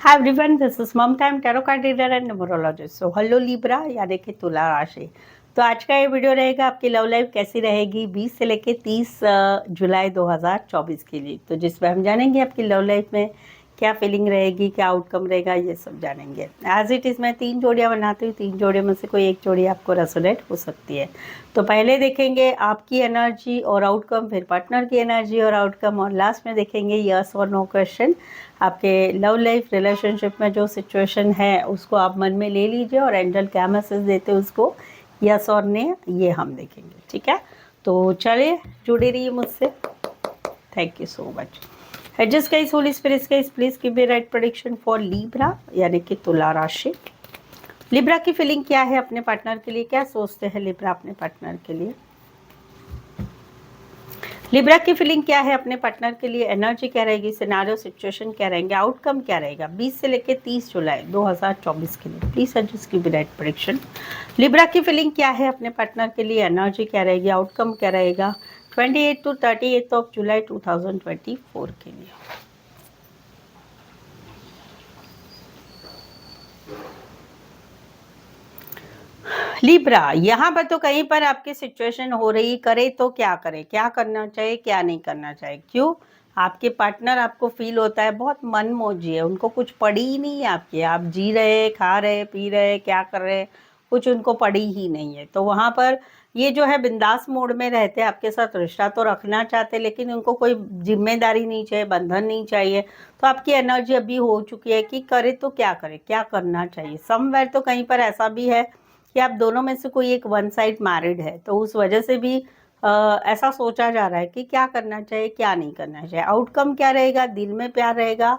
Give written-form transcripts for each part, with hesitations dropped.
Hi everyone, this is मम time tarot card reader and numerologist. So hello Libra, यानी कि तुला राशि। तो आज का ये वीडियो रहेगा आपकी लव लाइफ कैसी रहेगी 20 से लेके 30 जुलाई 2024 के लिए। तो जिसमें हम जानेंगे आपकी लव लाइफ में क्या फीलिंग रहेगी, क्या आउटकम रहेगा, ये सब जानेंगे। एज इट इज़ मैं 3 जोड़ियाँ बनाती हूँ, 3 जोड़ियों में से कोई एक जोड़ी आपको रेसोनेट हो सकती है। तो पहले देखेंगे आपकी एनर्जी और आउटकम, फिर पार्टनर की एनर्जी और आउटकम, और लास्ट में देखेंगे यस और नो क्वेश्चन। आपके लव लाइफ रिलेशनशिप में जो सिचुएशन है उसको आप मन में ले लीजिए और एंजल क्या मैसेज देते हैं उसको यस और ने, ये हम देखेंगे। ठीक है, तो चलिए जुड़े रहिए मुझसे। Thank you so much. Adjust guys, holy spirits guys, please give me right prediction for Libra, यानी कि तुला राशि। लिब्रा की फीलिंग क्या है अपने पार्टनर के लिए, क्या सोचते हैं लिब्रा अपने पार्टनर के लिए। लिब्रा की फीलिंग क्या है अपने पार्टनर के लिए, एनर्जी क्या रहेगी, सिनारियो सिचुएशन क्या रहेंगे, आउटकम क्या रहेगा 20 से लेकर 30 जुलाई 2024 के लिए। प्लीज एडजस्ट की राइट प्रेडिक्शन। लिब्रा की फीलिंग क्या है अपने पार्टनर के लिए, एनर्जी क्या रहेगी, आउटकम क्या रहेगा 28 टू 38 ऑफ जुलाई 2024 के लिए। लिब्रा, यहाँ पर तो कहीं पर आपकी सिचुएशन हो रही, करे तो क्या करे, क्या करना चाहिए क्या नहीं करना चाहिए। क्यों? आपके पार्टनर आपको फील होता है बहुत मनमौजी है, उनको कुछ पड़ी ही नहीं है आपकी। आप जी रहे, खा रहे, पी रहे, क्या कर रहे, कुछ उनको पड़ी ही नहीं है। तो वहाँ पर ये जो है बिंदास मोड में रहते हैं, आपके साथ रिश्ता तो रखना चाहते, लेकिन उनको कोई जिम्मेदारी नहीं चाहिए, बंधन नहीं चाहिए। तो आपकी एनर्जी अभी हो चुकी है कि करे तो क्या करे, क्या करना चाहिए। समवेयर तो कहीं पर ऐसा भी है कि आप दोनों में से कोई एक वन साइड मैरिड है, तो उस वजह से भी ऐसा सोचा जा रहा है कि क्या करना चाहिए क्या नहीं करना चाहिए। आउटकम क्या रहेगा, दिल में प्यार रहेगा,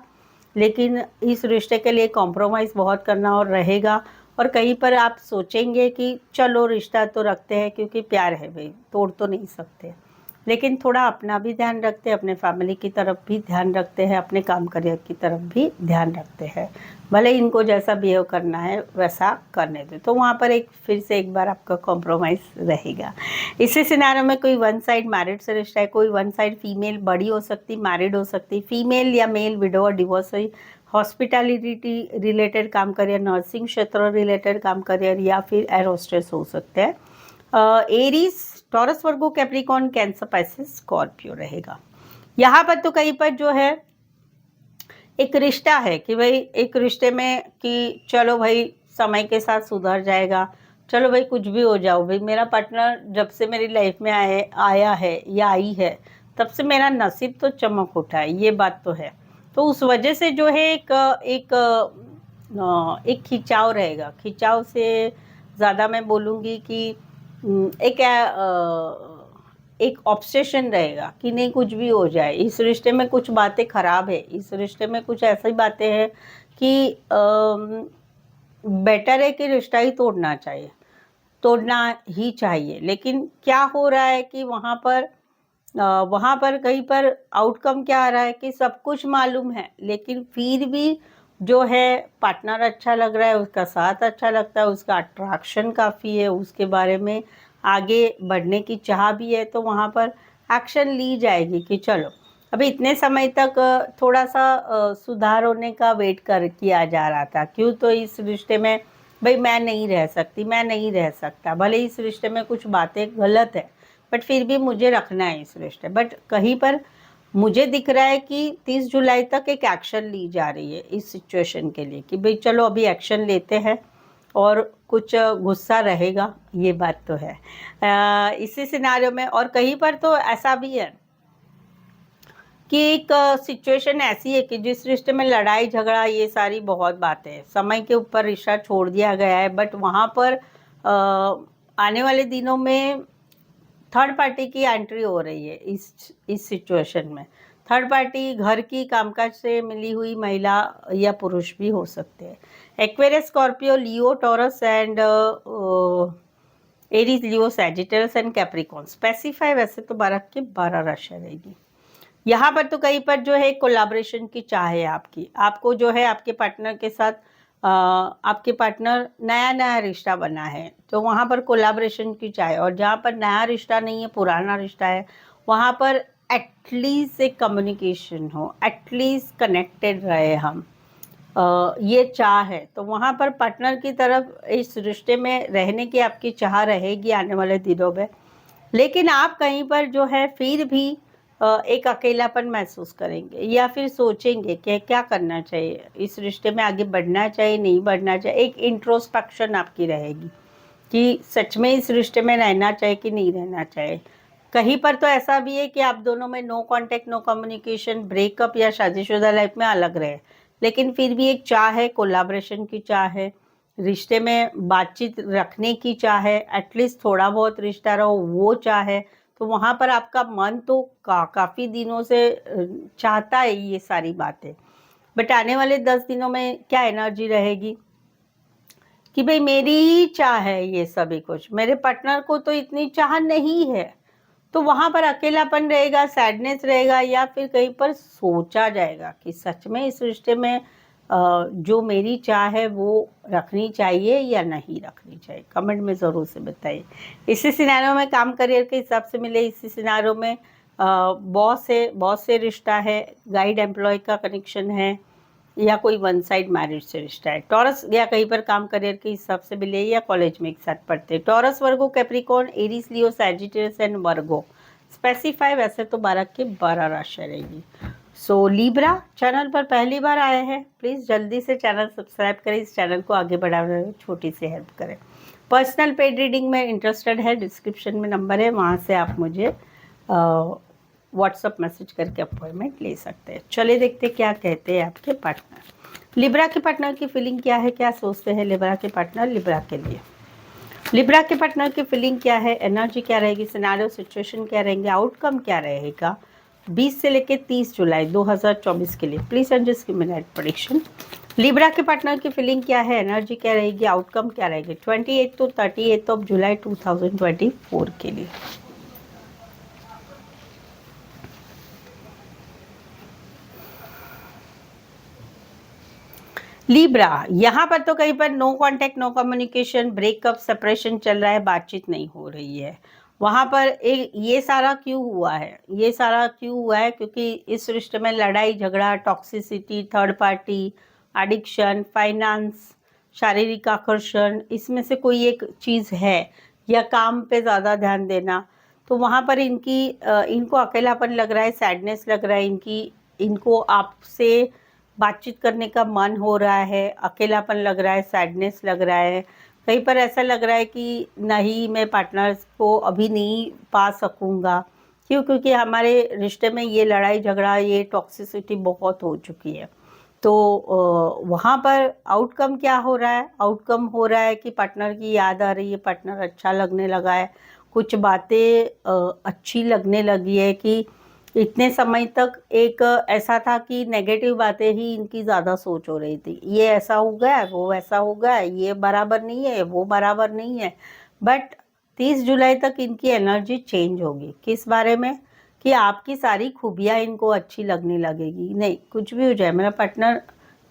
लेकिन इस रिश्ते के लिए कॉम्प्रोमाइज़ बहुत करना और रहेगा। और कहीं पर आप सोचेंगे कि चलो रिश्ता तो रखते हैं क्योंकि प्यार है भाई, तोड़ तो नहीं सकते, लेकिन थोड़ा अपना भी ध्यान रखते हैं, अपने फैमिली की तरफ भी ध्यान रखते हैं, अपने काम करियर की तरफ भी ध्यान रखते हैं। भले इनको जैसा बिहेव करना है वैसा करने दो। तो वहाँ पर एक फिर से एक बार आपका कॉम्प्रोमाइज़ रहेगा। इसी सिनारियो में कोई वन साइड मैरिड से रिश्ता है, कोई वन साइड फीमेल बड़ी हो सकती, मैरिड हो सकती, फीमेल या मेल विडो और डिवोर्स हुई, हॉस्पिटैलिटी रिलेटेड काम करियर, नर्सिंग क्षेत्र रिलेटेड काम करियर, या फिर एयर होस्टेस हो सकते हैं। एरीज, टॉरस, वर्गो, कैप्रिकॉन, कैंसर, पाइसेस, स्कॉर्पियो रहेगा। यहाँ पर तो कहीं पर जो है एक रिश्ता है कि भाई एक रिश्ते में कि चलो भाई समय के साथ सुधर जाएगा, चलो भाई कुछ भी हो जाओ भाई, मेरा पार्टनर जब से मेरी लाइफ में आया है या आई है तब से मेरा नसीब तो चमक उठा है, ये बात तो है। तो उस वजह से जो है एक खिंचाव रहेगा। खिंचाव से ज़्यादा मैं बोलूँगी कि एक ऑब्सेशन रहेगा कि नहीं कुछ भी हो जाए, इस रिश्ते में कुछ बातें खराब है, इस रिश्ते में कुछ ऐसी बातें हैं कि बेटर है कि रिश्ता ही तोड़ना चाहिए, तोड़ना ही चाहिए। लेकिन क्या हो रहा है कि वहाँ पर कहीं पर आउटकम क्या आ रहा है कि सब कुछ मालूम है, लेकिन फिर भी जो है पार्टनर अच्छा लग रहा है, उसका साथ अच्छा लगता है, उसका अट्रैक्शन काफ़ी है, उसके बारे में आगे बढ़ने की चाह भी है, तो वहाँ पर एक्शन ली जाएगी कि चलो अभी इतने समय तक थोड़ा सा सुधार होने का वेट कर किया जा रहा था। क्यों? तो इस रिश्ते में भाई मैं नहीं रह सकती, मैं नहीं रह सकता, भले इस रिश्ते में कुछ बातें गलत है बट फिर भी मुझे रखना है इस रिश्ते। बट कहीं पर मुझे दिख रहा है कि 30 जुलाई तक एक एक्शन ली जा रही है इस सिचुएशन के लिए कि भाई चलो अभी एक्शन लेते हैं, और कुछ गुस्सा रहेगा, ये बात तो है इसी सिनारियो में। और कहीं पर तो ऐसा भी है कि एक सिचुएशन ऐसी है कि जिस रिश्ते में लड़ाई झगड़ा ये सारी बहुत बातें हैं, समय के ऊपर रिश्ता छोड़ दिया गया है, बट वहाँ पर आने वाले दिनों में थर्ड पार्टी की एंट्री हो रही है इस सिचुएशन में। थर्ड पार्टी घर की कामकाज से मिली हुई महिला या पुरुष भी हो सकते हैं। Aquarius, Scorpio, Leo, taurus and Aries, Leo, Sagittarius and Capricorn. Specify वैसे तो 12 की 12 राशि रहेगी। यहाँ पर तो कहीं पर जो है कोलैबोरेशन की चाह है आपकी, आपको जो है आपके पार्टनर के साथ आपके पार्टनर नया नया रिश्ता बना है, तो वहाँ पर कोलैबोरेशन की चाह है। और जहाँ पर नया रिश्ता नहीं है, पुराना रिश्ता है, वहाँ पर एटलीस्ट एक कम्युनिकेशन हो, एटलीस्ट कनेक्टेड रहे हम, ये चाह है, तो वहाँ पर पार्टनर की तरफ इस रिश्ते में रहने की आपकी चाह रहेगी आने वाले दिनों में। लेकिन आप कहीं पर जो है फिर भी एक अकेलापन महसूस करेंगे या फिर सोचेंगे कि क्या करना चाहिए, इस रिश्ते में आगे बढ़ना चाहिए, नहीं बढ़ना चाहिए। एक इंट्रोस्पेक्शन आपकी रहेगी कि सच में इस रिश्ते में रहना चाहिए कि नहीं रहना चाहिए। कहीं पर तो ऐसा भी है कि आप दोनों में no contact, no communication, breakup या शादीशुदा लाइफ में अलग रहे, लेकिन फिर भी एक चाह है, कोलैबोरेशन की चाह है, रिश्ते में बातचीत रखने की चाह है, एटलीस्ट थोड़ा बहुत रिश्ता रहो वो चाह है। तो वहाँ पर आपका मन तो काफ़ी दिनों से चाहता है ये सारी बातें। बट आने वाले 10 दिनों में क्या एनर्जी रहेगी कि भाई मेरी ही चाह है ये सभी कुछ, मेरे पार्टनर को तो इतनी चाह नहीं है। तो वहाँ पर अकेलापन रहेगा, सैडनेस रहेगा, या फिर कहीं पर सोचा जाएगा कि सच में इस रिश्ते में जो मेरी चाह है वो रखनी चाहिए या नहीं रखनी चाहिए। कमेंट में ज़रूर से बताइए। इसी सिनेरियो में काम करियर के हिसाब से मिले, इसी सिनेरियो में बॉस से रिश्ता है, गाइड एम्प्लॉय का कनेक्शन है, या कोई वन साइड मैरिज से रिश्ता है। टॉरस या कहीं पर काम करियर के हिसाब से मिले, या कॉलेज में एक साथ पढ़ते हैं। Taurus, Virgo, Capricorn, Aries, Leo, Sagittarius and Virgo. Specify वैसे तो 12 के 12 राशि रहेगी। सो लीब्रा, चैनल पर पहली बार आए हैं, प्लीज़ जल्दी से चैनल सब्सक्राइब करें, इस चैनल को आगे बढ़ाने में छोटी सी हेल्प करें। पर्सनल पेड रीडिंग में इंटरेस्टेड है, डिस्क्रिप्शन में नंबर है, वहाँ से आप मुझे व्हाट्सअप मैसेज करके अपॉइंटमेंट ले सकते हैं। चलिए देखते क्या कहते हैं आपके पार्टनर। लिब्रा के पार्टनर की फीलिंग क्या है, क्या सोचते हैं लिब्रा के पार्टनर लिब्रा के लिए। लिब्रा के पार्टनर की फीलिंग क्या है, एनर्जी क्या रहेगी, सिनेरियो सिचुएशन क्या रहेंगे, आउटकम क्या रहेगा 20 से लेकर 30 जुलाई 2024 के लिए। Please and just give me right prediction. Libra के पार्टनर की फीलिंग क्या है, एनर्जी क्या रहेगी, आउटकम क्या रहेगी 28 to 38 ऑफ जुलाई 2024 के लिए। लिब्रा, यहाँ पर तो कहीं पर no contact, no communication, breakup, separation चल रहा है, बातचीत नहीं हो रही है। वहाँ पर ये सारा क्यों हुआ है, ये सारा क्यों हुआ है क्योंकि इस रिश्ते में लड़ाई झगड़ा, toxicity, third party, addiction, finance, शारीरिक आकर्षण, इसमें से कोई एक चीज़ है, या काम पे ज़्यादा ध्यान देना। तो वहाँ पर इनको अकेलापन लग रहा है, सैडनेस लग रहा है, इनको आपसे बातचीत करने का मन हो रहा है, अकेलापन लग रहा है, सैडनेस लग रहा है। कहीं पर ऐसा लग रहा है कि नहीं, मैं पार्टनर्स को अभी नहीं पा सकूंगा। क्यों? क्योंकि हमारे रिश्ते में ये लड़ाई झगड़ा, ये टॉक्सिसिटी बहुत हो चुकी है। तो वहाँ पर आउटकम क्या हो रहा है, आउटकम हो रहा है कि पार्टनर की याद आ रही है, पार्टनर अच्छा लगने लगा है, कुछ बातें अच्छी लगने लगी है कि इतने समय तक एक ऐसा था कि नेगेटिव बातें ही इनकी ज़्यादा सोच हो रही थी, ये ऐसा हो गया है, वो ऐसा हो गया है, ये बराबर नहीं है, वो बराबर नहीं है। बट 30 जुलाई तक इनकी एनर्जी चेंज होगी। किस बारे में? कि आपकी सारी खूबियाँ इनको अच्छी लगने लगेगी। नहीं, कुछ भी हो जाए, मेरा पार्टनर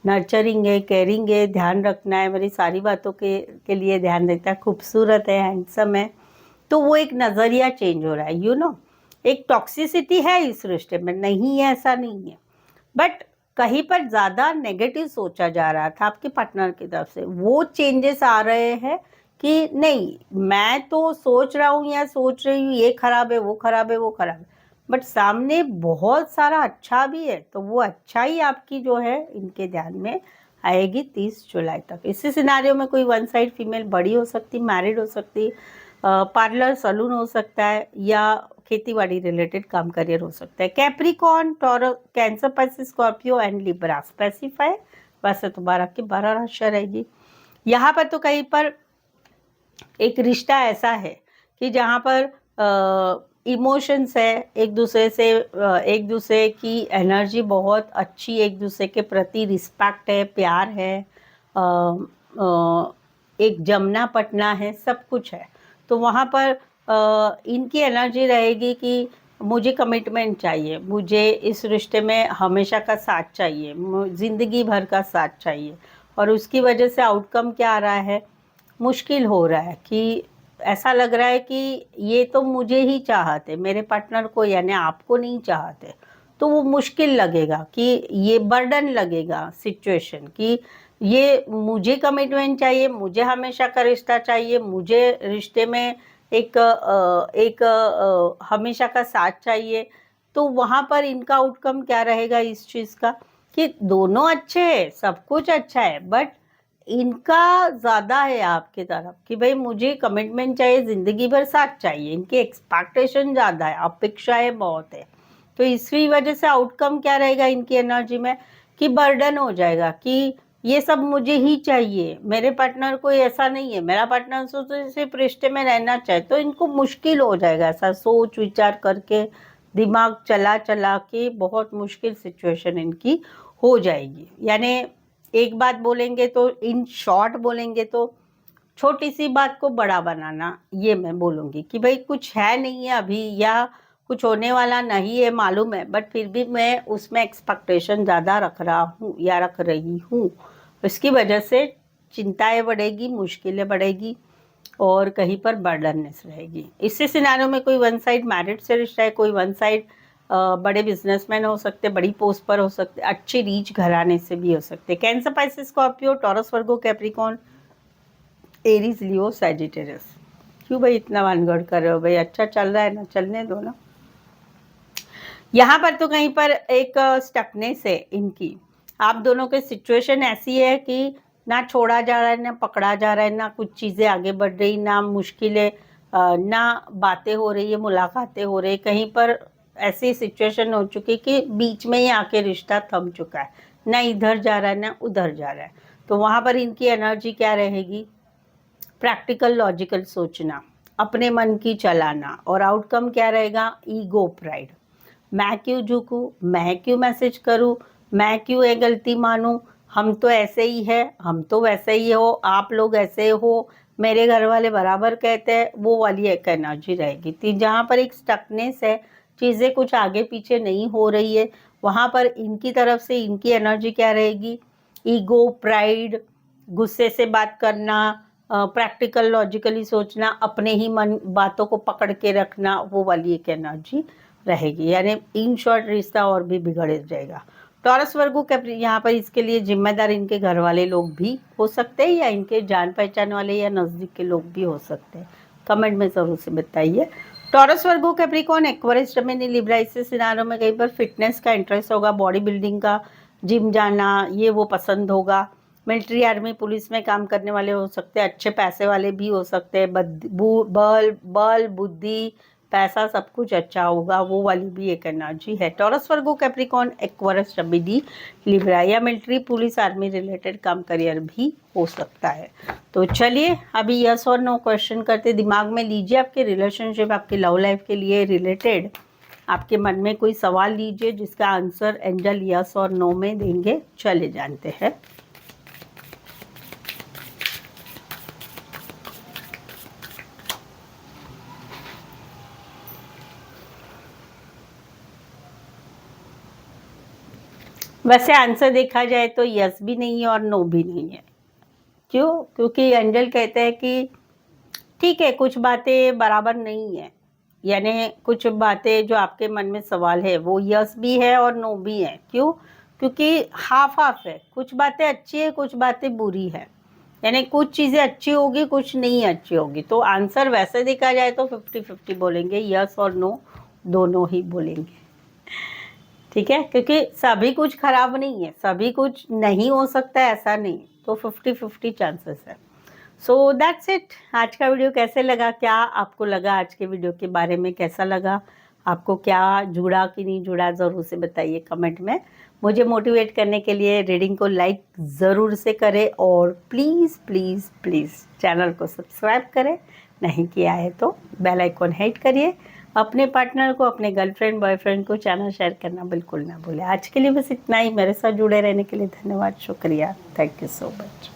नर्चरिंग है, केयरिंग है, ध्यान रखना है, मेरी सारी बातों के लिए ध्यान देता है, खूबसूरत है, हैंडसम है। तो वो एक नज़रिया चेंज हो रहा है, यू नो। एक टॉक्सिसिटी है इस रिश्ते में, नहीं है ऐसा नहीं है, बट कहीं पर ज़्यादा नेगेटिव सोचा जा रहा था आपके पार्टनर की तरफ से। वो चेंजेस आ रहे हैं कि नहीं, मैं तो सोच रहा हूँ या सोच रही हूँ ये खराब है, वो खराब है, वो खराब है, बट सामने बहुत सारा अच्छा भी है। तो वो अच्छाई आपकी जो है इनके ध्यान में आएगी 30 जुलाई तक। इसी सिनारियों में कोई वन साइड फीमेल बड़ी हो सकती, मैरिड हो सकती, पार्लर सलून हो सकता है, या खेतीबाड़ी रिलेटेड काम करियर हो सकता है। Capricorn, taurus, cancer, Pisces, Scorpio and Libra. Specify वैसे तो 12 की 12 राशि रहेगी। यहाँ पर तो कहीं पर एक रिश्ता ऐसा है कि जहाँ पर इमोशंस है, एक दूसरे की एनर्जी बहुत अच्छी, एक दूसरे के प्रति रिस्पेक्ट है, प्यार है, एक जमना पटना है, सब कुछ है। तो वहाँ पर इनकी एनर्जी रहेगी कि मुझे कमिटमेंट चाहिए, मुझे इस रिश्ते में हमेशा का साथ चाहिए, ज़िंदगी भर का साथ चाहिए। और उसकी वजह से आउटकम क्या आ रहा है, मुश्किल हो रहा है कि ऐसा लग रहा है कि ये तो मुझे ही चाहते, मेरे पार्टनर को यानी आपको नहीं चाहते। तो वो मुश्किल लगेगा कि ये बर्डन लगेगा सिचुएशन कि ये मुझे कमिटमेंट चाहिए, मुझे हमेशा का रिश्ता चाहिए, मुझे रिश्ते में एक हमेशा का साथ चाहिए। तो वहाँ पर इनका आउटकम क्या रहेगा इस चीज़ का कि दोनों अच्छे हैं, सब कुछ अच्छा है, बट इनका ज़्यादा है आपकी तरफ कि भाई मुझे कमिटमेंट चाहिए, ज़िंदगी भर साथ चाहिए। इनकी एक्सपेक्टेशन ज़्यादा है, अपेक्षाएं बहुत है। तो इसी वजह से आउटकम क्या रहेगा इनकी एनर्जी में कि बर्डन हो जाएगा कि ये सब मुझे ही चाहिए, मेरे पार्टनर कोई ऐसा नहीं है, मेरा पार्टनर तो सिर्फ रिश्ते में रहना चाहे। तो इनको मुश्किल हो जाएगा ऐसा सोच विचार करके, दिमाग चला चला के बहुत मुश्किल सिचुएशन इनकी हो जाएगी। यानी एक बात बोलेंगे तो, इन शॉर्ट बोलेंगे तो, छोटी सी बात को बड़ा बनाना, ये मैं बोलूँगी कि भाई कुछ है नहीं है अभी या कुछ होने वाला नहीं है मालूम है, बट फिर भी मैं उसमें एक्सपेक्टेशन ज़्यादा रख रहा हूँ या रख रही हूँ। इसकी वजह से चिंताएं बढ़ेगी, मुश्किलें बढ़ेगी और कहीं पर बर्डननेस रहेगी। इससे सिनारियो में कोई वन साइड मैरिड से रिश्ता है, कोई वन साइड बड़े बिजनेसमैन हो सकते, बड़ी पोस्ट पर हो सकते, अच्छे रीच घराने से भी हो सकते। कैंसर, पाइसेस, स्कॉर्पियो, टॉरस, वर्गो, कैप्रिकॉर्न, एरीज, लियो, सैजिटेरियस। क्यों भाई इतना वानगढ़ कर रहे हो भाई, अच्छा चल रहा है ना, चलने दो ना। यहाँ पर तो कहीं पर एक स्टकनेस है इनकी। आप दोनों की सिचुएशन ऐसी है कि ना छोड़ा जा रहा है, ना पकड़ा जा रहा है, ना कुछ चीज़ें आगे बढ़ रही, ना मुश्किलें, ना बातें हो रही है, मुलाकातें हो रही। कहीं पर ऐसी सिचुएशन हो चुकी कि बीच में ही आके रिश्ता थम चुका है, ना इधर जा रहा है ना उधर जा रहा है। तो वहाँ पर इनकी एनर्जी क्या रहेगी? प्रैक्टिकल लॉजिकल सोचना, अपने मन की चलाना, और आउटकम क्या रहेगा? Ego, pride. मैं क्यों झुकूं, मैं क्यों मैसेज करूं, मैं क्यों ये गलती मानूं, हम तो ऐसे ही है, हम तो वैसे ही हो, आप लोग ऐसे हो, मेरे घर वाले बराबर कहते हैं, वो वाली एक एनर्जी रहेगी। तो जहाँ पर एक स्टकनेस है, चीज़ें कुछ आगे पीछे नहीं हो रही है, वहाँ पर इनकी तरफ से इनकी एनर्जी क्या रहेगी? ईगो, प्राइड, गुस्से से बात करना, प्रैक्टिकल लॉजिकली सोचना, अपने ही मन बातों को पकड़ के रखना, वो वाली एक एनर्जी रहेगी। यानी इन शॉर्ट रिश्ता और भी बिगड़ जाएगा। टॉरस, वर्गो, कैप्री, यहाँ पर इसके लिए जिम्मेदार इनके घर वाले लोग भी हो सकते हैं या इनके जान पहचान वाले या नज़दीक के लोग भी हो सकते हैं। कमेंट में ज़रूर से बताइए। टॉरस, वर्गो, कैप्रिकॉर्न, एक्वेरियस, जेमिनी, लिब्रा, इससे सिनारियो में कहीं पर फिटनेस का इंटरेस्ट होगा, बॉडी बिल्डिंग का, जिम जाना, ये वो पसंद होगा। मिलिट्री, आर्मी, पुलिस में काम करने वाले हो सकते हैं, अच्छे पैसे वाले भी हो सकते हैं, बल बुद्धि पैसा सब कुछ अच्छा होगा, वो वाली भी एक एनर्जी है। टॉरस, वर्गो, कैप्रिकॉर्न, एक्वेरियस, जेमिनी, लिब्रा, या मिलिट्री, पुलिस, आर्मी रिलेटेड काम, करियर भी हो सकता है। तो चलिए अभी यस और नो क्वेश्चन करते, दिमाग में लीजिए आपके रिलेशनशिप, आपकी लव लाइफ के लिए रिलेटेड आपके मन में कोई सवाल लीजिए जिसका आंसर एंजल यस और नो में देंगे। चले जानते हैं। वैसे आंसर देखा जाए तो यस भी नहीं है और नो भी नहीं है। क्यों? क्योंकि एंजल कहते हैं कि ठीक है, कुछ बातें बराबर नहीं है, यानी कुछ बातें जो आपके मन में सवाल है वो यस भी है और नो भी है। क्यों? क्योंकि हाफ हाफ है, कुछ बातें अच्छी है, कुछ बातें बुरी है, यानी कुछ चीज़ें अच्छी होगी, कुछ नहीं अच्छी होगी। तो आंसर वैसे देखा जाए तो 50-50 बोलेंगे, यस और नो दोनों ही बोलेंगे। ठीक है, क्योंकि सभी कुछ खराब नहीं है, सभी कुछ नहीं हो सकता है ऐसा नहीं, तो 50-50 चांसेस है। So that's it. आज का वीडियो कैसे लगा, क्या आपको लगा आज के वीडियो के बारे में, कैसा लगा आपको, क्या जुड़ा कि नहीं जुड़ा, ज़रूर से बताइए कमेंट में। मुझे मोटिवेट करने के लिए रीडिंग को लाइक ज़रूर से करें और प्लीज़ प्लीज़ प्लीज़ चैनल को सब्सक्राइब करें, नहीं किया है तो बेल आइकॉन हिट करिए। अपने पार्टनर को, अपने गर्लफ्रेंड बॉयफ्रेंड को चैनल शेयर करना बिल्कुल ना भूलें। आज के लिए बस इतना ही। मेरे साथ जुड़े रहने के लिए धन्यवाद, शुक्रिया, थैंक यू सो मच।